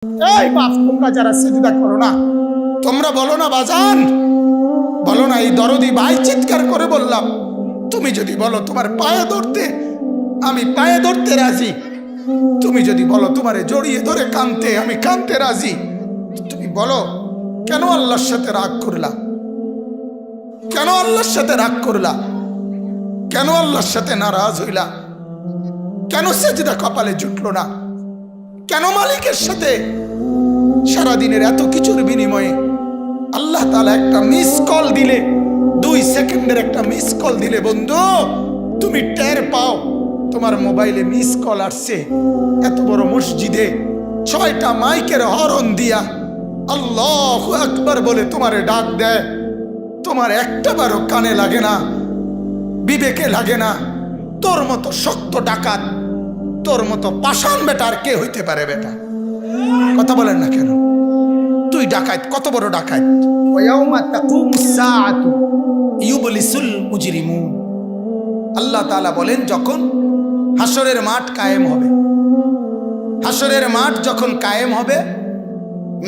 এই বাপ, তোমরা যারা সিজদা করো না, তোমরা বলো না বাজান, বলো না এই দরদি ভাই চিৎকার করে বললাম, তুমি যদি বলো তোমার পায়ে ধরতে, আমি পায়ে ধরতে রাজি। তুমি যদি বলো তোমারে জড়িয়ে ধরে কাঁদতে, আমি কাঁদতে রাজি। তুমি বলো কেন আল্লাহর সাথে রাগ করলা? কেন আল্লাহর সাথে রাগ করলা? কেন আল্লাহর সাথে নারাজ হইলা? কেন সেজদা কপালে জুটলো না? কেন মালিকের সাথে সারাদিনের এত কিছুর বিনিময়ে আল্লাহ তাআলা একটা মিস কল দিলে, 2 সেকেন্ডের একটা মিস কল দিলে বন্ধু তুমি টের পাও তোমার মোবাইলে মিস কল আসছে। এত বড় মসজিদে 6টা মাইকের হরন দিয়া আল্লাহু আকবার বলে তোমারে ডাক দেয়, তোমার একটাবারও কানে লাগে না, বিবেকে লাগে না। তোর মতো শক্ত ডাকাত, তোর মতো পাষাণ বেটা আর কে হইতে পারে? বেটা কথা বলেন না কেন? তুই ডাকাত, কত বড় ডাকাত। ওয়ায়াউমা তাকুমুস সাআতু ইউবলিসুল মুজরিমুন। আল্লাহ তাআলা বলেন যখন হাসরের মাঠ কায়েম হবে, হাসরের মাঠ যখন কায়েম হবে,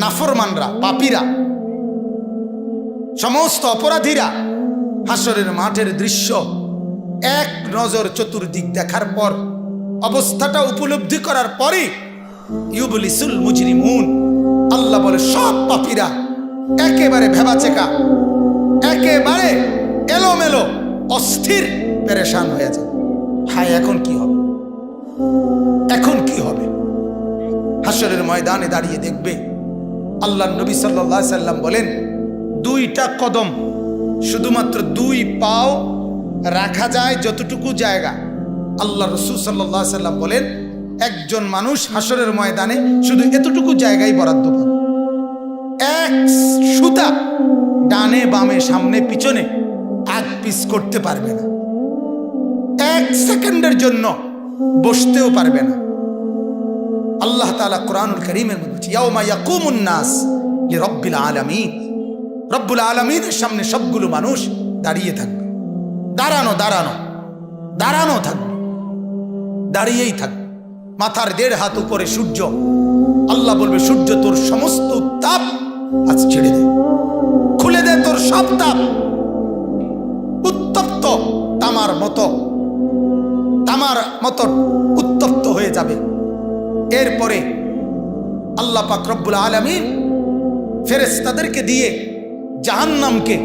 নাফরমানরা, পাপীরা, সমস্ত অপরাধীরা হাসরের মাঠের দৃশ্য এক নজর চতুর্দিক দেখার পর, অবস্থাটা উপলব্ধি করার পরে ইউবলিসুল মুজরিমুন, আল্লাহ বলে সব পাপীরা একেবারে ভেবাচেকা, একেবারে এলোমেলো, অস্থির, পেরেশান হয়ে যায়। হায় এখন কি হবে? এখন কি হবে? হাসরের ময়দানে দাঁড়িয়ে দেখবে আল্লাহর নবী সাল্লাল্লাহু আলাইহি সাল্লাম বলেন 2টা কদম, শুধুমাত্র 2 পাও রাখা যায় যতটুকু জায়গা। আল্লাহ রাসূল সাল্লাল্লাহু আলাইহি সাল্লাম বলেন একজন মানুষ হাসরের ময়দানে শুধু এতটুকু জায়গায় বরাদ্দ পাবে। এক সুতা ডানে বামে সামনে পিছনে আগ পিছ করতে পারবে না, 1 সেকেন্ডের জন্য বসতেও পারবে না। আল্লাহ তাআলা কোরআনুল কারীমের মধ্যে বলছে ইয়াউমা ইয়াকুমুন নাস লিরাব্বিল আলামিন, রব্বুল আলামিনের সামনে সবগুলো মানুষ দাঁড়িয়ে থাকবে। দাঁড়ানো দাঁড়ানো দাঁড়ানো থাকবে, দাঁড়িয়েই থাকবে। মাথার 1.5 হাত উপরে সূর্য। আল্লাহ বলবে সূর্য তোর সমস্ত তাপ আজ ছেড়ে দে, খুলে দে তোর সব তাপ। উত্তপ্ত তামার মতো উত্তপ্ত হয়ে যাবে। এরপরে আল্লাহ পাক রব্বুল আলামিন ফেরেশতাদেরকে দিয়ে জাহান্নামকে,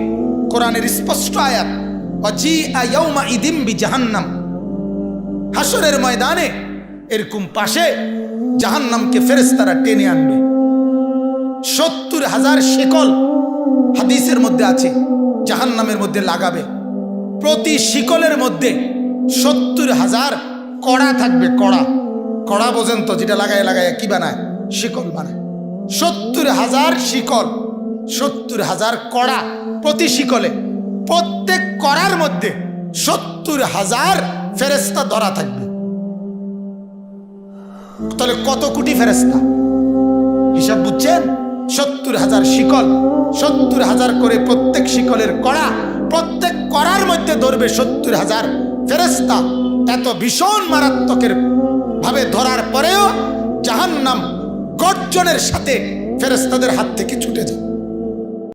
কোরআনের স্পষ্ট আয়াত ওয়াজিআ ইয়াউমা ইদিম বিজাহান্নাম, হাসরের ময়দানে এরকম পাশে জাহান্নামকে ফেরেশতারা টেনে আনবে। 70,000 শিকল হাদিসের মধ্যে আছে জাহান্নামের মধ্যে লাগাবে। প্রতি শিকলের মধ্যে 70,000 কড়া থাকবে। কড়া, কড়া বোঝেন তো, যেটা লাগায় লাগায় কি বানায়? শিকল বানায়। 70,000 শিকল, 70,000 কড়া প্রতি শিকলে। প্রত্যেক কড়ার মধ্যে 70,000 ফেরেশতা ধরা থাকবে। তাহলে কত কোটি ফেরেশতা হিসাব বুঝছেন? 70,000 শিকল, 70,000 করে প্রত্যেক শিকলের কড়া, প্রত্যেক কড়ার মধ্যে ধরবে 70,000 ফেরেশতা। এত ভীষণ মারাত্মকের ভাবে ধরার পরেও জাহান্নাম গর্জনের সাথে ফেরেশতাদের হাত থেকে ছুটে যায়।